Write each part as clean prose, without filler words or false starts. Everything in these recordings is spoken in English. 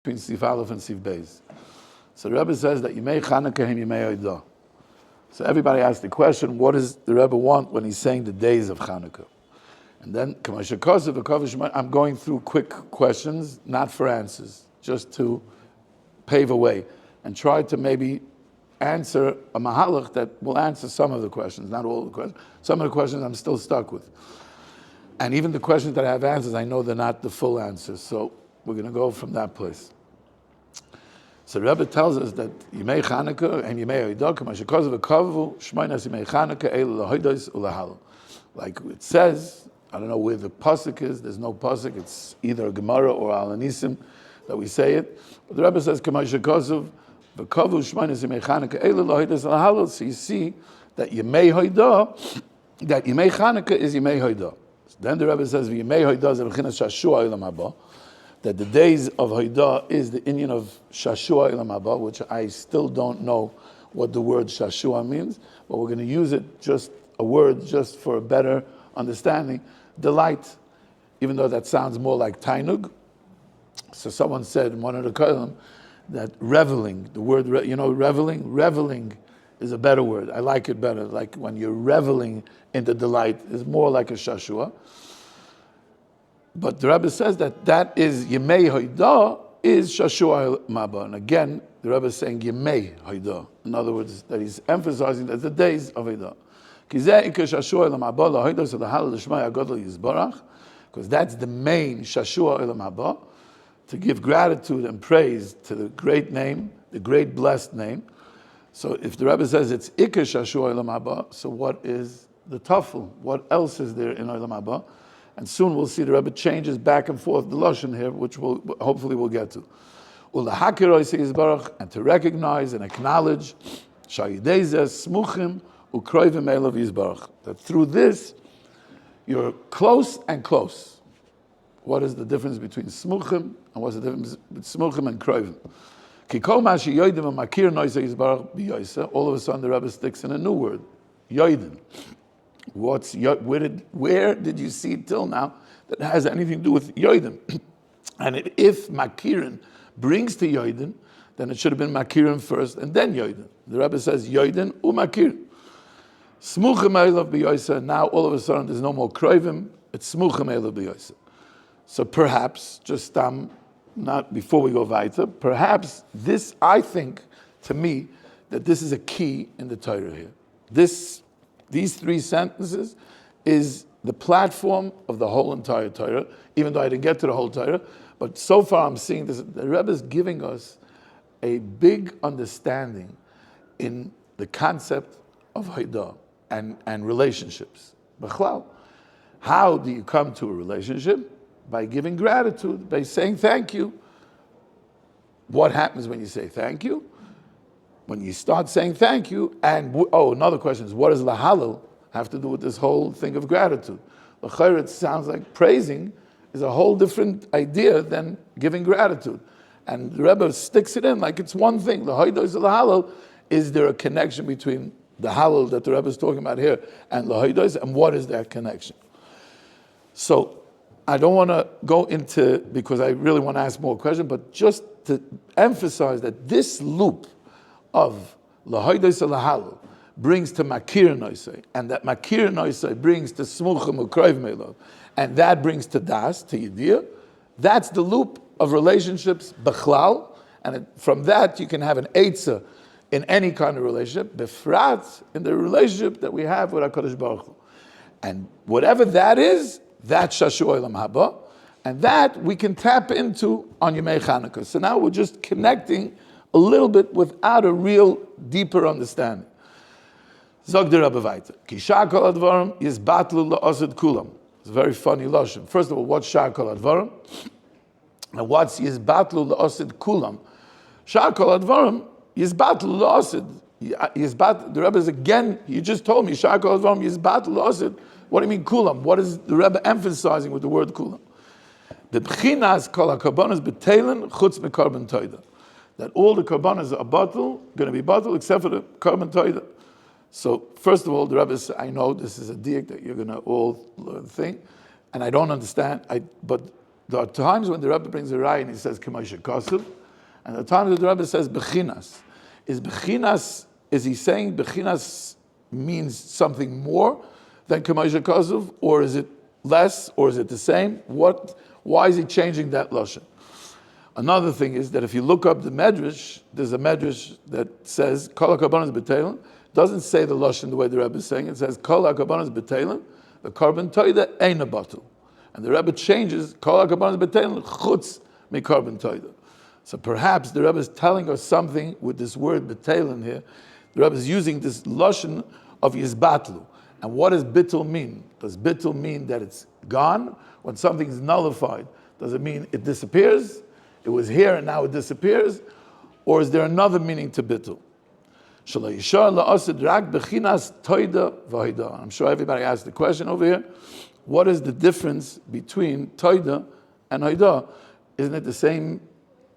between Sif Aleph and Sif Beis. So the Rebbe says that Yimei Chanukah hem Yimei Oidah. So everybody asks the question, what does the Rebbe want when he's saying the days of Chanukah? And then, I'm going through quick questions, not for answers, just to pave a way and try to maybe answer a mahalach that will answer some of the questions, not all the questions. Some of the questions I'm still stuck with. And even the questions that I have answers, I know they're not the full answers. So we're going to go from that place. So the Rebbe tells us that Yimei Chanukah and Yimei Oidah, Kamashikoz v'Kavu, Shmoinas Yimei Chanukah, Eila Lahodos Ulahal. Like it says, I don't know where the pasuk is. There's no pasuk. It's either a Gemara or Al Anisim that we say it. But the Rebbe says, Kamashikoz v'Kavu, Shmoinas Yimei Chanukah, Eila Lahodos Ulahal. So you see that Yimei Oidah, that Yimei Chanukah is Yimei Oidah. Then the Rebbe says, Yimei Oidah is B'chinas Shashua Olam Haba. That the days of Hoidah is the Inyan of Shashua Ilam Haba, which I still don't know what the word Shashua means, but we're going to use it, just a word, just for a better understanding. Delight, even though that sounds more like Tainug. So someone said in one of the Kolim that reveling, the word, reveling is a better word. I like it better. Like when you're reveling in the delight, is more like a Shashua. But the Rebbe says that is Yemei Hoidah is Shashua Maba. And again, the Rebbe is saying Yemei Hoidah. In other words, that he's emphasizing that the days of Hoidah. Because that's the main Shashua Elam Haba, to give gratitude and praise to the great name, the great blessed name. So if the Rebbe says it's Ikar Shashua Elam Haba, so what is the Tafel? What else is there in Elam Haba? And soon we'll see the Rebbe changes back and forth the Lashon here, which hopefully we'll get to. And to recognize and acknowledge that through this you're close and close. What is the difference between smuchim and what's the difference between smuchim and kroivim? All of a sudden the Rebbe sticks in a new word, yoidin. Where did you see till now that has anything to do with Yoidin? And if Makirin brings to Yoidin, then it should have been Makirin first and then Yoidin. The Rebbe says Yoidin u Makirin. Smuchem Eilav b'Yoysa. Now all of a sudden there's no more Kroivim. It's Smuchem Eilav b'Yoysa. So perhaps, just not before we go weiter, perhaps this, I think, to me, that this is a key in the Torah here. These three sentences is the platform of the whole entire Torah, even though I didn't get to the whole Torah. But so far I'm seeing this, the Rebbe is giving us a big understanding in the concept of Haidah and relationships. B'chlal, how do you come to a relationship? By giving gratitude, by saying thank you. What happens when you say thank you? When you start saying thank you, and another question is, what does lahalal have to do with this whole thing of gratitude? L'chayr, it sounds like praising is a whole different idea than giving gratitude. And the Rebbe sticks it in like it's one thing. L'hoidos lahalal, is there a connection between the halal that the Rebbe is talking about here and l'hoidos, and what is that connection? So I don't want to go into, because I really want to ask more questions, but just to emphasize that this loop of lahoidos lahal brings to makir noisei, and that makir noisei brings to smuchim ukroiv melov, and that brings to das, to yidiyah. That's the loop of relationships b'chlal, and from that you can have an eitzah in any kind of relationship, befrat in the relationship that we have with HaKadosh Baruch Hu. And whatever that is, that's Shashu Olam Haba, and that we can tap into on Yemei Chanukah. So now we're just connecting a little bit without a real deeper understanding. Zog der Rebbe weiter. Ki shakol advarim yizbatlu la'osid kulam. It's a very funny lashon. First of all, what's shakol advarim? And what's yizbatlu la'osid kulam? Shakol advarim yizbatlu la'osid. The Rebbe is again, you just told me, shakol advarim yizbatlu la'osid. What do you mean kulam? What is the Rebbe emphasizing with the word kulam? The b'chinas kol ha'karbonos b'teilen chutz mekarban toida. That all the karbanas are going to be bottled, except for the carbon toida. So first of all, the Rebbe says, I know this is a diak that you're going to all think, and I don't understand. But There are times when the Rebbe brings a raya and he says K'moshe Kosev, and there are times when the Rebbe says Bechinas. Is he saying Bechinas means something more than K'moshe Kosev, or is it less, or is it the same? Why is he changing that lashon? Another thing is that if you look up the Medrash, there's a Medrash that says Kol HaKarbanos B'Teilim. Doesn't say the lashon the way the Rebbe is saying. It says Kol HaKarbanos B'Teilim, the Karban Toida Ein a Batul. And the Rebbe changes Kol HaKarbanos B'Teilim Chutz Mi Karban Toida. So perhaps the Rebbe is telling us something with this word B'Teilim here. The Rebbe is using this lashon of Yizbatlu. And what does Bittul mean? Does Bittul mean that it's gone? When something is nullified, does it mean it disappears? It was here and now it disappears? Or is there another meaning to Bittul? I'm sure everybody asked the question over here. What is the difference between Toida and Haida? Isn't it the same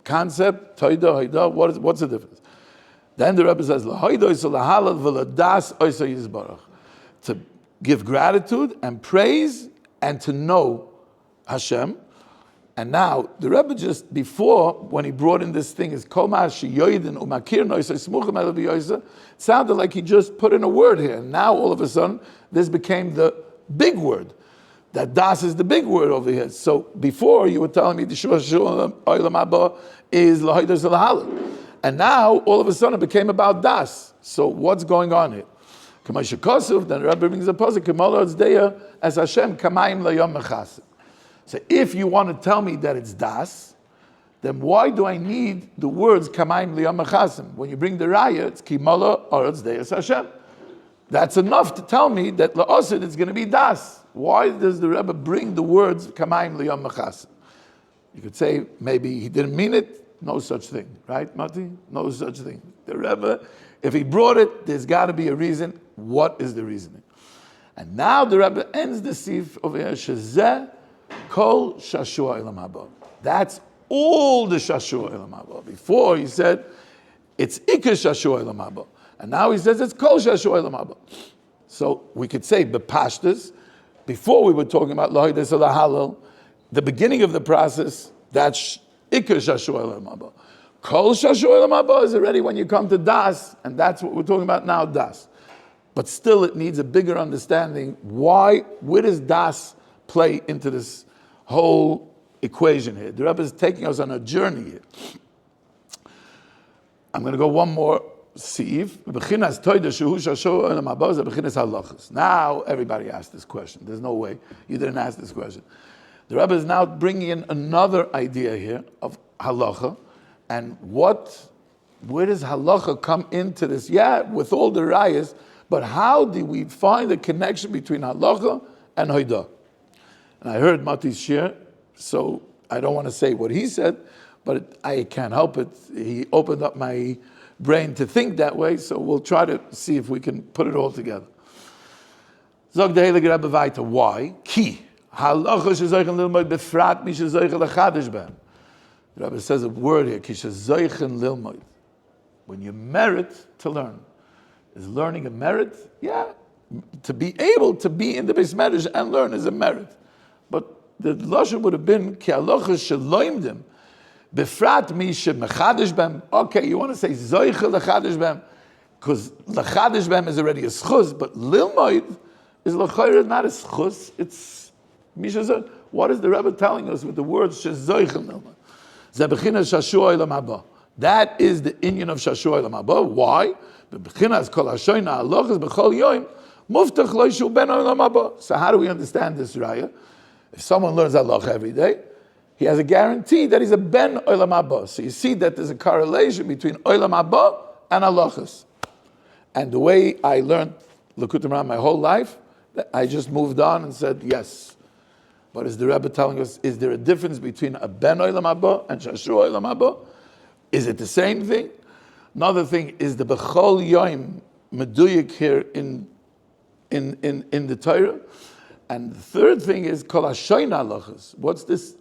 concept? Toida, Haida, what's the difference? Then the Rebbe says, to give gratitude and praise and to know Hashem. And now, the Rebbe just before, when he brought in this thing, is sounded like he just put in a word here. And now, all of a sudden, this became the big word. That das is the big word over here. So before, you were telling me the Olam Haba is L'Hodos L'Halal. And now, all of a sudden, it became about das. So what's going on here? K'moshe Kosev, then the Rebbe brings a pasuk, K'molo Tzdeya as Hashem Kamayim L'Yom Mechasim. So if you want to tell me that it's das, then why do I need the words Kamayim Liyam Mechasim? When you bring the raya, it's Kimala Oretz Deis Hashem. That's enough to tell me that La'osid it's going to be das. Why does the Rebbe bring the words Kamayim Liyam Mechasim? You could say maybe he didn't mean it. No such thing, right, Mati? No such thing. The Rebbe, if he brought it, there's got to be a reason. What is the reasoning? And now the Rebbe ends the sif over here, Shezeh Kol Shashua Elam Haba. That's all the Shashua Elam Haba. Before he said it's Ikar Shashua Elam Haba, and now he says it's Kol Shashua Elam Haba. So we could say Bepashtas. Before we were talking about L'Hodos L'Halal, the beginning of the process. That's Ikar Shashua Elam Haba. Kol Shashua Elam Haba is already when you come to Das, and that's what we're talking about now. Das, but still it needs a bigger understanding. Where does Das play into this whole equation here? The Rebbe is taking us on a journey here. I'm going to go one more sieve. Now everybody asked this question. There's no way you didn't ask this question. The Rebbe is now bringing in another idea here of halacha, and where does halacha come into this? Yeah, with all the rayas, but how do we find the connection between halacha and hoida? And I heard Mati's shir, so I don't want to say what he said, but I can't help it. He opened up my brain to think that way, so we'll try to see if we can put it all together. Zog the Heilige Rebbe weiter. Why? Ki. Halacha shezoichen lilmod befrat mi shezoichen lechadish ben. The Rebbe says a word here, ki shezoichen lilmod. When you merit to learn. Is learning a merit? Yeah. To be able to be in the Beis Medrash and learn is a merit. But the lashon would have been ki halacha sheloimdim befrat mi shemechadish bem. Okay, you want to say zoiche lechadish bem because lechadish bem is already a schus, but lilmoid is lechayr not a schus. It's misha. What is the Rebbe telling us with the words shezoiche lilmoid? Zebechinas shashua elam haba. That is the inyan of shashua elam haba. Why? Bebechinas kol hashoyna halachas bechol yoyim muftach lo yishu ben elam haba. So how do we understand this raya? If someone learns halacha every day, he has a guarantee that he's a ben olam haba. So you see that there's a correlation between olam haba and halachas. And the way I learned Likutei Moharan my whole life, I just moved on and said yes. But is the Rebbe telling us, is there a difference between a ben olam haba and shashua olam haba? Is it the same thing? Another thing is the bechol yoim meduyik here in the Torah. And the third thing is kol hashoyna halachas. What's this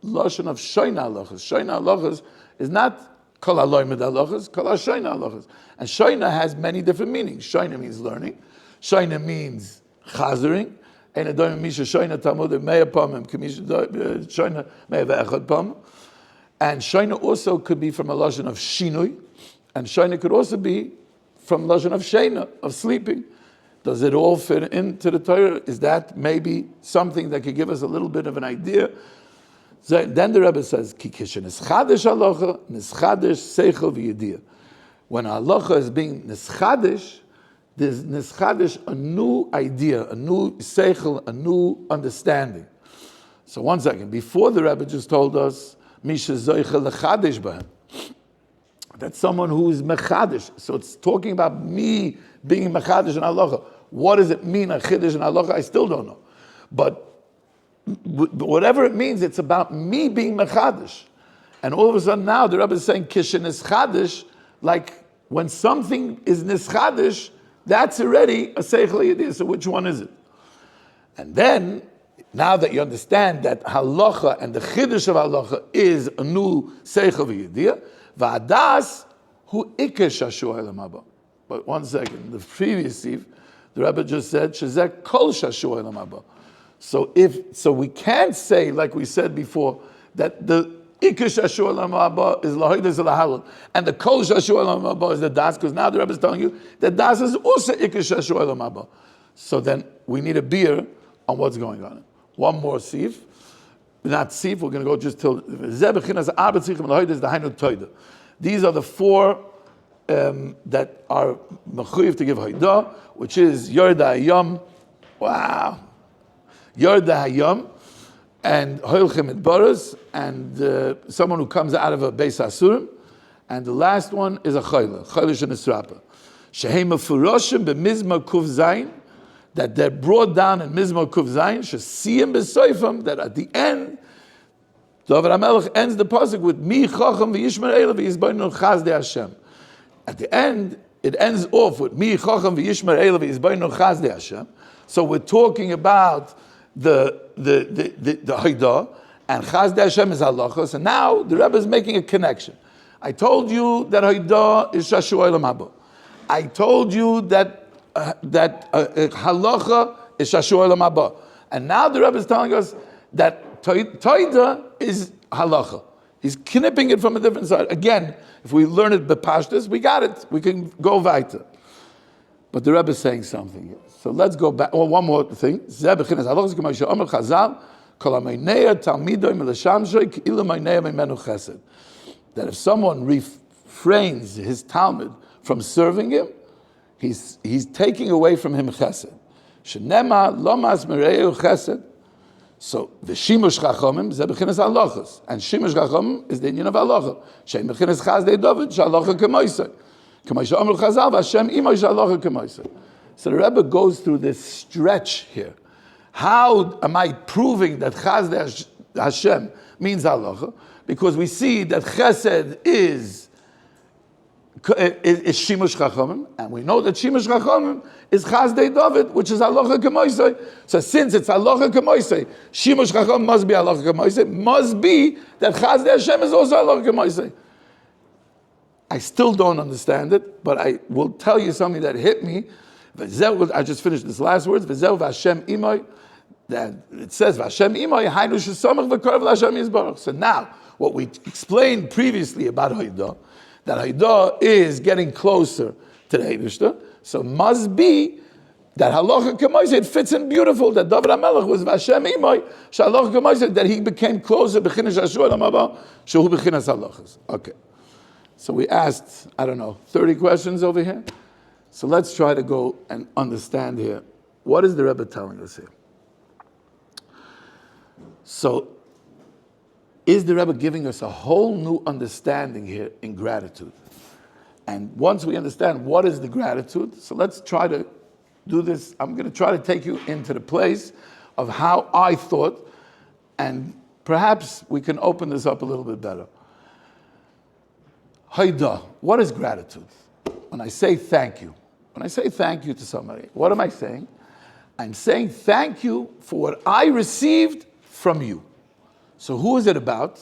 lashon of shoyna halachas? Shoyna halachas is not kol haloymed halachas, kol hashoyna halachas. And shoyna has many different meanings. Shoyna means learning. Shoyna means chazering. Ein adoim misha shoyna talmud mea pamim k'misha shoyna mea ve'echad pamim. And shoyna also could be from a lashon of shinui, and shoyna could also be from lashon of sheina, of sleeping. Does it all fit into the Torah? Is that maybe something that could give us a little bit of an idea? So then the Rebbe says, Ki kishen nischadesh halacha, nischadesh seichel v'yediyah. When halacha is being nischadesh, there's nischadesh a new idea, a new seichel, a new understanding. So 1 second, before the Rebbe just told us, Misha zoichel lechadesh b'hem. That's someone who is mechadesh. So it's talking about me being mechadesh in halacha. What does it mean, a chiddush in halacha? I still don't know. But whatever it means, it's about me being mechadesh. And all of a sudden now, the Rebbe is saying, kishen is chadish, like when something is nischadish, that's already a seichel yediyah. So which one is it? And then, now that you understand that halacha and the chiddush of halacha is a new seichel yediyah, v'adas hu ikesh shashua elam haba. But 1 second, the previous Siv, the Rebbe just said, shezek kol shashua elam haba. So we can't say, like we said before, that the ikesh shashua elam haba is lahoides lahalal, and the kol shashua elam haba is the das, because now the Rebbe is telling you that das is also ikesh shashua elam haba. So then we need a beer on what's going on. One more Siv. Not Sif, we're going to go just till these are the 4 that are mechuyev to give Haidah, which is Yorda Hayom, wow, Yorda Hayom, and Hoilchem et Boros, and someone who comes out of a Beis Asurim, and the last one is a Choyle Shenisrapa. Shehem Mefuroshim b'mizmor Kuf Zayin, that they're brought down in Mizmor Kuf Zayin, Shesiyim b'soifim, that at the end, David HaMelech ends the pasuk with Mi Chacham v'Yishmer Eila v'Yizbaynu Chazdei Hashem. At the end, it ends off with Mi Chacham v'Yishmer Eila v'Yizbaynu Chazdei Hashem. So we're talking about the Haidah, and Chazdei Hashem is halacha. So now the Rebbe is making a connection. I told you that Haidah is Shashua Elam Haba. I told you that halacha is Shashua Elam Haba. And now the Rebbe is telling us that Toida is halacha. He's knipping it from a different side. Again, if we learn it bepashtus, we got it. We can go weiter. But the Rebbe is saying something here. So let's go back. Well, one more thing. That if someone refrains his Talmud from serving him, he's taking away from him chesed. Shenema lomas mereu chesed. So the shimush chachamim is bechinas halachas, and shimush chachamim is the union of halacha. Shem bechinas chazdei David shalacha kemoisei, kemoisei amru chazal v'Hashem imay shalacha kemoisei. So the Rebbe goes through this stretch here. How am I proving that chazdei Hashem means halacha? Because we see that chesed is shimush chachamim, and we know that shimush chachamim is chazdei David, which is halacha kemoisei. So since it's halacha kemoisei, shimush chachamim must be halacha kemoisei. Must be that chazdei Hashem is also halacha kemoisei. I still don't understand it, but I will tell you something that hit me. I just finished this last words. V'zeu v'Hashem imay. That it says v'Hashem imay hainu shesamach v'korav l'Hashem yisbarach. So now, what we explained previously about Haidah, that Haidah is getting closer to the Eibishter, so must be that halacha kemoisei, it fits in beautiful, that David HaMelech was v'Hashem imay, shalocha kemoisei, that he became closer, b'chinas Shashua Elam Haba, shehu b'chinas halachas. Okay. So we asked, 30 questions over here. So let's try to go and understand here. What is the Rebbe telling us here? So, is the Rebbe giving us a whole new understanding here in gratitude? And once we understand what is the gratitude, so let's try to do this. I'm going to try to take you into the place of how I thought, and perhaps we can open this up a little bit better. Haidah, what is gratitude? When I say thank you to somebody, what am I saying? I'm saying thank you for what I received from you. So who is it about?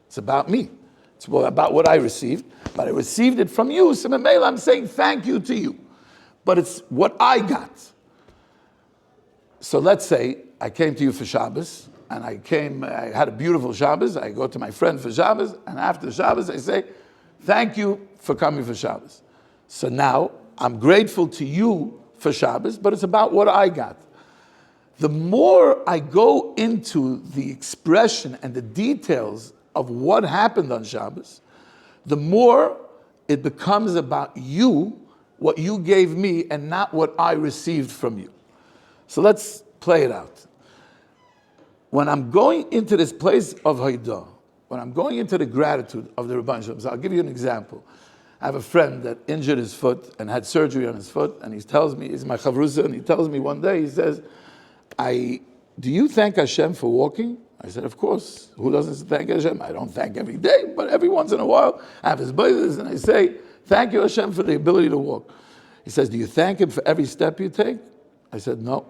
It's about me. It's about what I received, but I received it from you. So I'm saying thank you to you. But it's what I got. So let's say I came to you for Shabbos, and I had a beautiful Shabbos. I go to my friend for Shabbos, and after Shabbos I say, thank you for coming for Shabbos. So now I'm grateful to you for Shabbos, but it's about what I got. The more I go into the expression and the details of what happened on Shabbos, the more it becomes about you, what you gave me, and not what I received from you. So let's play it out. When I'm going into this place of Haidah, when I'm going into the gratitude of the Rebbeinu Shalom, so I'll give you an example. I have a friend that injured his foot and had surgery on his foot, and he tells me, he's my chavrusa, and he tells me one day, he says, do you thank Hashem for walking? I said, of course. Who doesn't thank Hashem? I don't thank every day, but every once in a while, I have his birthdays, and I say, thank you, Hashem, for the ability to walk. He says, do you thank Him for every step you take? I said, no.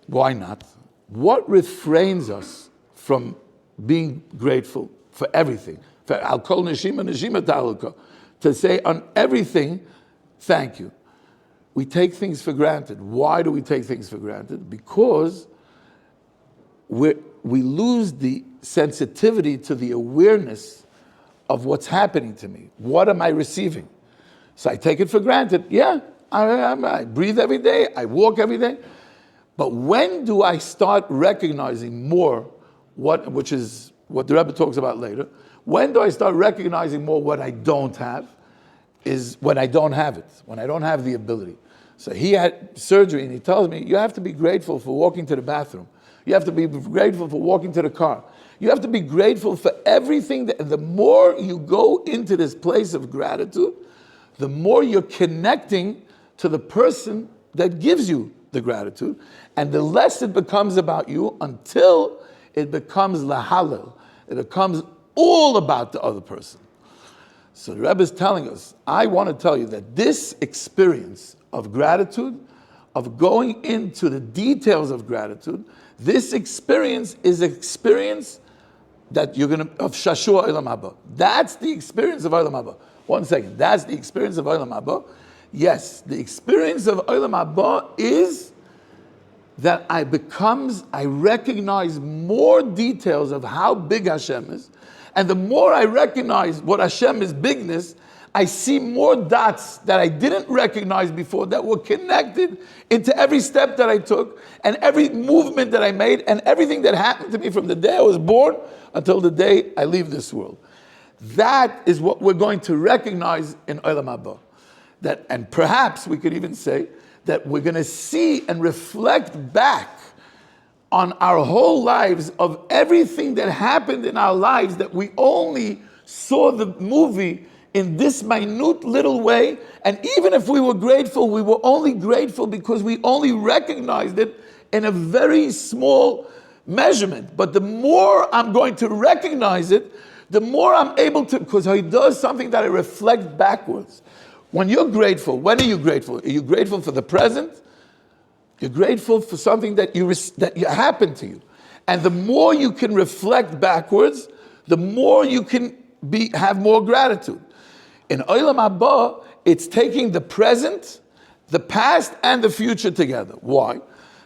Why not? What refrains us from being grateful for everything? Al kol neshima neshima ta'aluka. To say on everything, thank you. We take things for granted. Why do we take things for granted? Because we lose the sensitivity to the awareness of what's happening to me. What am I receiving? So I take it for granted. Yeah, I breathe every day. I walk every day. But when do I start recognizing more which is what the Rebbe talks about later, when do I start recognizing more what I don't have? Is when I don't have it, when I don't have the ability. So he had surgery, and he tells me, you have to be grateful for walking to the bathroom. You have to be grateful for walking to the car. You have to be grateful for everything. The more you go into this place of gratitude, the more you're connecting to the person that gives you the gratitude, and the less it becomes about you until it becomes lahalel. It becomes all about the other person. So the Rebbe is telling us, I want to tell you that this experience of gratitude, of going into the details of gratitude, this experience is an experience that you're going to, of Shashua Olam Haba. That's the experience of Olam Haba. 1 second. That's the experience of Olam Haba. Yes, the experience of Olam Haba is that I recognize more details of how big Hashem is. And the more I recognize what Hashem's bigness, I see more dots that I didn't recognize before that were connected into every step that I took and every movement that I made and everything that happened to me from the day I was born until the day I leave this world. That is what we're going to recognize in Olam Haba. And perhaps we could even say that we're going to see and reflect back on our whole lives of everything that happened in our lives that we only saw the movie in this minute little way. And even if we were grateful, we were only grateful because we only recognized it in a very small measurement. But the more I'm going to recognize it, the more I'm able to, because he does something that I reflect backwards. When you're grateful, when are you grateful? Are you grateful for the present? You're grateful for something that happened to you. And the more you can reflect backwards, the more you can have more gratitude. In Olam Haba, it's taking the present, the past, and the future together. Why?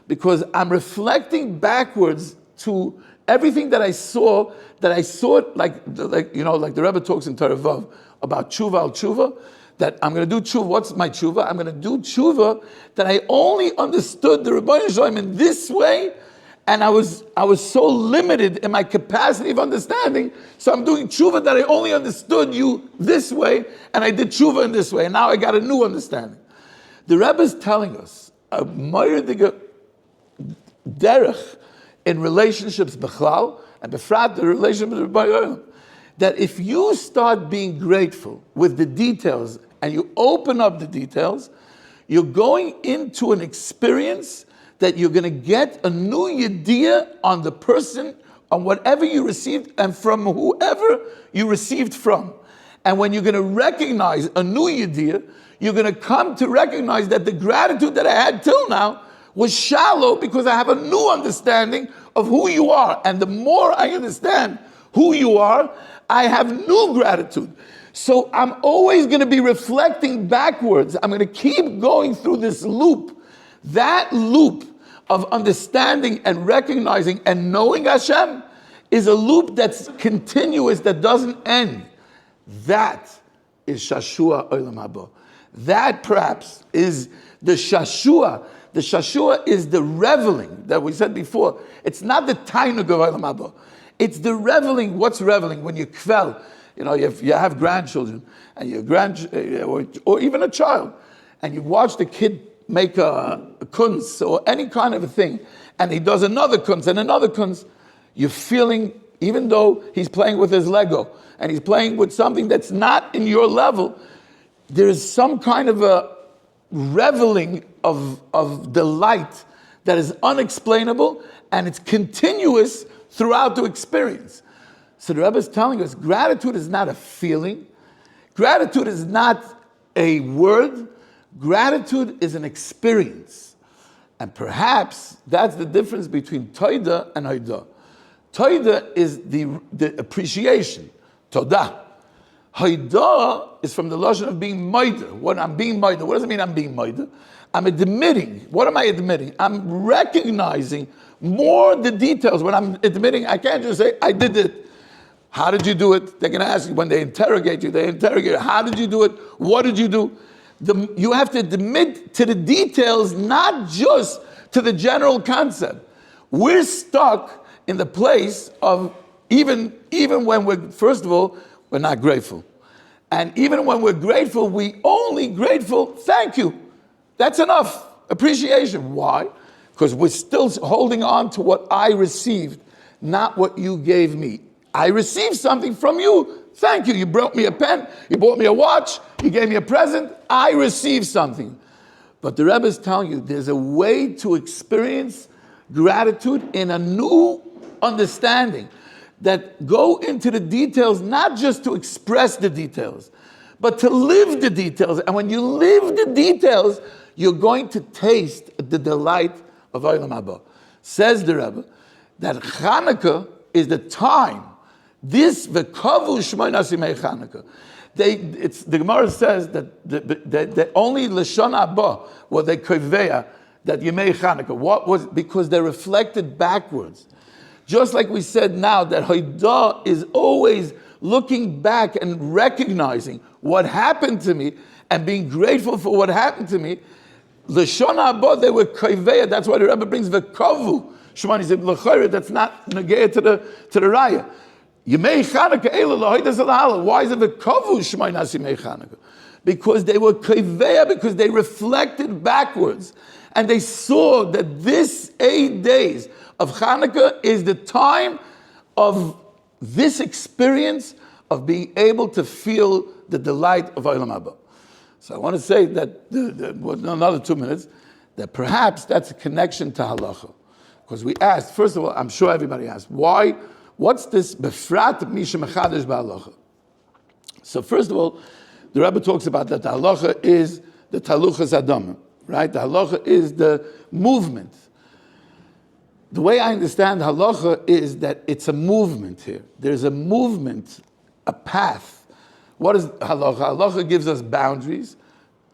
Because I'm reflecting backwards to everything that I saw it like the Rebbe talks in Torah Vav about tshuva al tshuva, that I'm going to do tshuva. What's my tshuva? I'm going to do tshuva that I only understood the Rebbeinu Shalom in this way, and I was so limited in my capacity of understanding, so I'm doing tshuva that I only understood you this way, and I did tshuva in this way, and now I got a new understanding. The Rebbe is telling us a ma'ir derech in relationships b'chlal, and b'frat the relationship with Rebbeinu Shalom, that if you start being grateful with the details and you open up the details, you're going into an experience that you're going to get a new yediyah on the person, on whatever you received, and from whoever you received from. And when you're going to recognize a new yediyah, you're going to come to recognize that the gratitude that I had till now was shallow because I have a new understanding of who you are. And the more I understand who you are, I have new gratitude. So I'm always going to be reflecting backwards. I'm going to keep going through this loop. That loop of understanding and recognizing and knowing Hashem is a loop that's continuous, that doesn't end. That is Shashua Olam Haba. That perhaps is the Shashua. The Shashua is the reveling that we said before. It's not the Tainug of Olam Haba. It's the reveling. What's reveling? When you kvel, you have grandchildren, and your or even a child, and you watch the kid make a kunz or any kind of a thing, and he does another kunz and another kunz, you're feeling, even though he's playing with his Lego and he's playing with something that's not in your level, there's some kind of a reveling of delight that is unexplainable, and it's continuous throughout the experience. So the Rebbe is telling us gratitude is not a feeling. Gratitude is not a word. Gratitude is an experience. And perhaps that's the difference between Toida and Hoida. Toida is the appreciation. Toda. Hoida is from the lashon of being moida. What I'm being moida. What does it mean I'm being moida? I'm admitting. What am I admitting? I'm recognizing more the details. When I'm admitting, I can't just say, I did it. How did you do it? They're going to ask you when they interrogate you. They interrogate you. How did you do it? What did you do? You have to admit to the details, not just to the general concept. We're stuck in the place of even when we're, first of all, we're not grateful. And even when we're grateful, we only grateful, thank you. That's enough. Appreciation. Why? Because we're still holding on to what I received, not what you gave me. I received something from you. Thank you. You brought me a pen. You bought me a watch. You gave me a present. I received something. But the Rebbe is telling you there's a way to experience gratitude in a new understanding that go into the details, not just to express the details, but to live the details. And when you live the details, you're going to taste the delight of Olam Haba. Says the Rebbe that Chanukah is the time. This v'kavu shmona simei Chanukah. The Gemara says that only Lashon Haba were they koveya that Yemei Chanukah. What was because they reflected backwards. Just like we said now that Hoida is always looking back and recognizing what happened to me and being grateful for what happened to me. Lashon Haba, they were koveya. That's why the Rebbe brings v'kavu shmona simei Chanukah. That's not negaya to the raya. Yemei Chanukah ela lahoidas alahala. Why is it v'kavu shmona simei Chanukah? Because they were koveya, because they reflected backwards. And they saw that this 8 days of Chanukah is the time of this experience of being able to feel the delight of Olam Haba. So I want to say that, another 2 minutes, that perhaps that's a connection to halacha. Because we asked, first of all, I'm sure everybody asked, why? What's this befrat misha mechadish ba'halacha? So first of all, the Rebbe talks about that the halacha is the taluchas adam, right? The halacha is the movement. The way I understand halacha is that it's a movement here. There's a movement, a path. What is halacha? Halacha gives us boundaries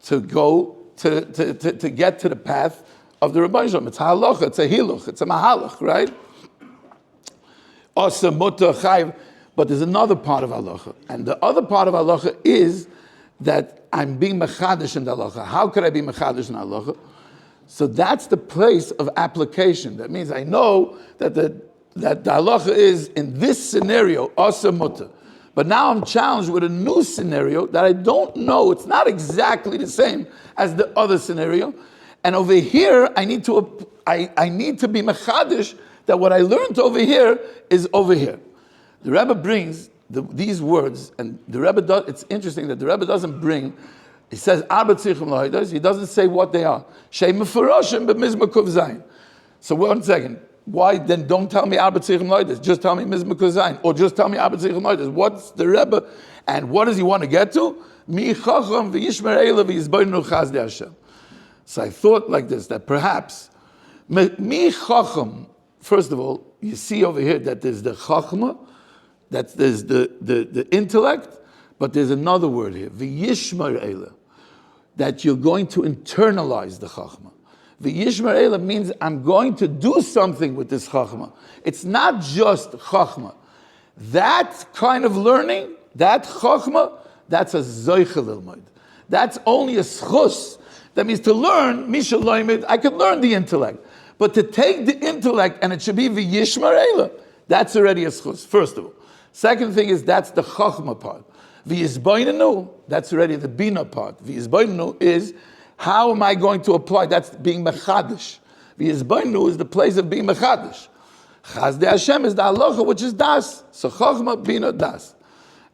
to go to get to the path of the Rebbe Shalom. It's halacha, it's a hiluch, it's a mahalach, right? Asa, muta, chayv. But there's another part of halacha. And the other part of halacha is that I'm being mechadish in the halacha. How could I be mechadish in the halacha? So that's the place of application. That means I know that the halacha is in this scenario, asa muta. But now I'm challenged with a new scenario that I don't know. It's not exactly the same as the other scenario. And over here, I need to be mechadish that what I learned over here is over here. The Rebbe brings these words, and the Rebbe does. It's interesting that the Rebbe doesn't bring. He says Arba Tzichim Lahodos. He doesn't say what they are. Shei Mefuroshim b'Mizmor Kuf Zayin. So 1 second. Why then don't tell me Arba Tzichim Lahodos? Just tell me Mizmor Kuf Zayin, or just tell me Arba Tzichim Lahodos. What's the Rebbe, and what does he want to get to? Mi Chacham v'Yishmer Eila v'Yizboinu Chazdei Hashem. So I thought like this, that perhaps Mi Chacham. First of all, you see over here that there's the Chachma, that there's the intellect, but there's another word here, v'yishmar eila, that you're going to internalize the Chachma. V'yishmer Eila means I'm going to do something with this chachma. It's not just chachma. That kind of learning, that chachma, that's a zoicha lilmod. That's only a schus. That means to learn, misha loimid, I could learn the intellect. But to take the intellect and it should be v'yishmer Eila, that's already a schus, first of all. Second thing is that's the chachma part. V'yizboinenu, that's already the bina part. V'yizboinenu is how am I going to apply? That's being mechadish. V'yizboinenu is the place of being mechadish. Chazdei Hashem is the halacha, which is das. So chachma, bina, das.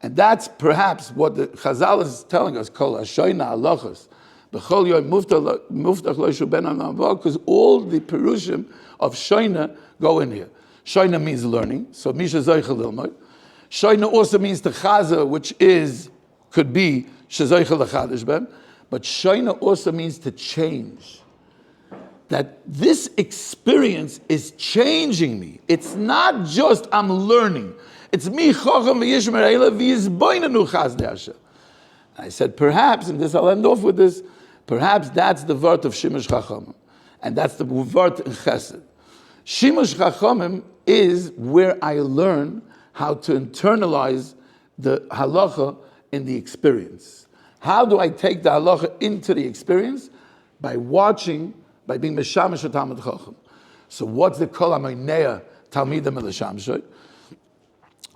And that's perhaps what the Chazal is telling us, kol hashoyna halachas. B'chol yoy muftach lo yishu ben ha'navah, because all the perushim of shoyna go in here. Shoyna means learning, so misha zoicha lilmod. Shoyna also means the chaza, which could be shezoicha lechadish ben. But shoyna also means to change. That this experience is changing me. It's not just I'm learning. It's me chacham v'yishmer eila v'yizboinenu chazdei Hashem. I said perhaps, and this I'll end off with this, perhaps that's the word of Shimush Chachamim. And that's the word in Chesed. Shimush Chachamim is where I learn how to internalize the halacha in the experience. How do I take the halacha into the experience? By watching, by being meshamish Talmid Chacham. So what's the kol hamoinea talmidim l'shamshay?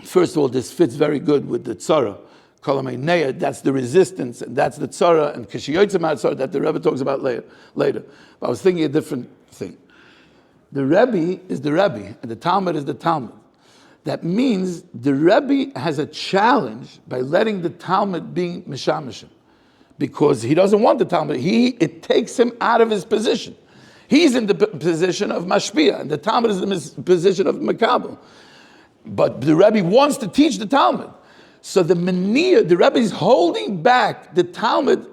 First of all, this fits very good with the tzara. Kol hamoinea, that's the resistance, and that's the tzara, and kishiyotzim tzara that the Rebbe talks about later. But I was thinking a different thing. The Rebbe is the Rebbe, and the Talmud is the Talmud. That means the Rebbe has a challenge by letting the Talmud be mishamishim, because he doesn't want the Talmud. It takes him out of his position. He's in the position of mashpia, and the Talmud is in the position of makabel. But the Rebbe wants to teach the Talmud. So the Meniyah, the Rebbe is holding back the Talmud,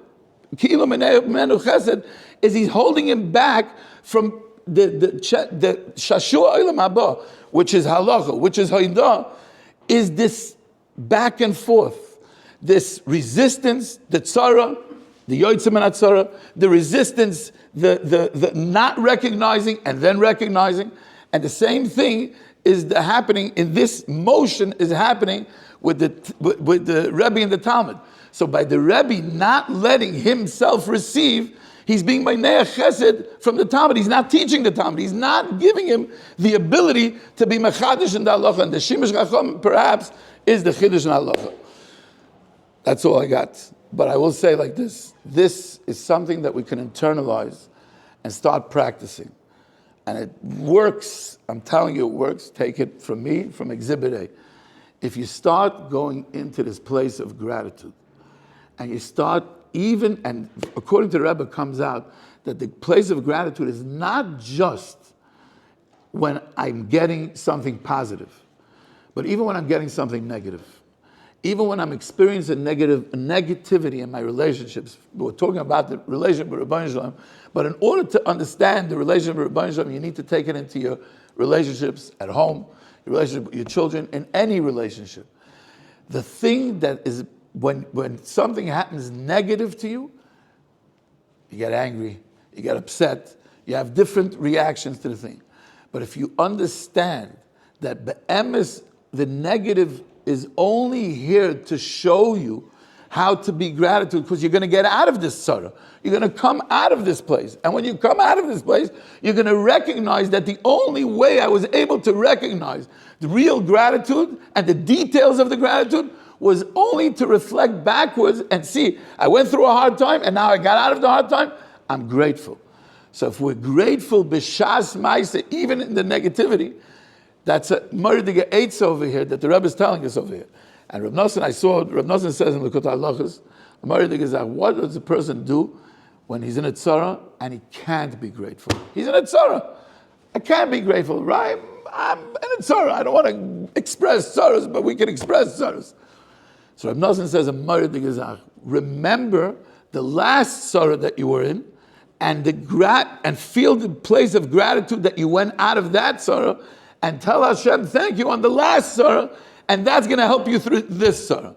Ki'ilu Menu Chesed, is he's holding him back from the Shashua Olam Haba, which is halacha, which is haidah, is this back and forth, this resistance, the tzara, the yotzim and tzara, the resistance, the not recognizing and then recognizing, and the same thing is happening in this motion is happening with the Rebbe and the Talmud. So by the Rebbe not letting himself receive, he's being by Ne'ach Chesed from the Talmud. He's not teaching the Talmud. He's not giving him the ability to be mechadish in the halacha. And the Shimush Chacham perhaps is the chiddush in halacha. That's all I got. But I will say like this. This is something that we can internalize and start practicing. And it works. I'm telling you it works. Take it from me, from Exhibit A. If you start going into this place of gratitude, and you start even, and according to the Rebbe comes out, that the place of gratitude is not just when I'm getting something positive, but even when I'm getting something negative. Even when I'm experiencing negativity in my relationships. We're talking about the relationship with Rebbeinu Shalom, but in order to understand the relationship with Rebbeinu Shalom, you need to take it into your relationships at home, your relationship with your children, in any relationship. The thing that is, when something happens negative to you, you get angry, you get upset, you have different reactions to the thing. But if you understand that the negative is only here to show you how to be gratitude, because you're going to get out of this sorrow. You're going to come out of this place. And when you come out of this place, you're going to recognize that the only way I was able to recognize the real gratitude and the details of the gratitude was only to reflect backwards and see, I went through a hard time and now I got out of the hard time. I'm grateful. So if we're grateful, b'shas ma'aseh, even in the negativity, that's a Mordige Eitz over here that the Rebbe is telling us over here. And Reb Nosson, Reb Nosson says in Likutei Halachos, Mordige is like, what does a person do when he's in a tzara and he can't be grateful? He's in a tzara. I can't be grateful, right? I'm in a tzara. I don't want to express tzaras, but we can express tzaras. So Reb Nosson says in Mordige is like, remember the last tzara that you were in, and and feel the place of gratitude that you went out of that tzara, and tell Hashem, thank you on the last tzara, and that's going to help you through this tzara.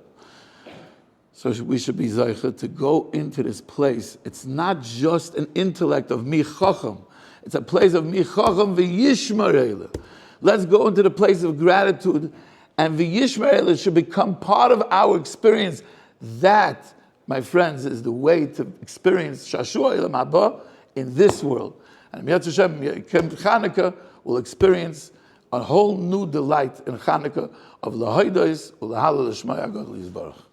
So we should be zeicha to go into this place. It's not just an intellect of mi chacham. It's a place of michacham v'yishmarela. Let's go into the place of gratitude, and v'yishmarela should become part of our experience. That, my friends, is the way to experience Shashua Elam Haba in this world. And Mi'at Hashem, Chanukah will experience a whole new delight in Chanukah of L'Hodos U'L'Halal L'Shmai HaGadol Yisbarach.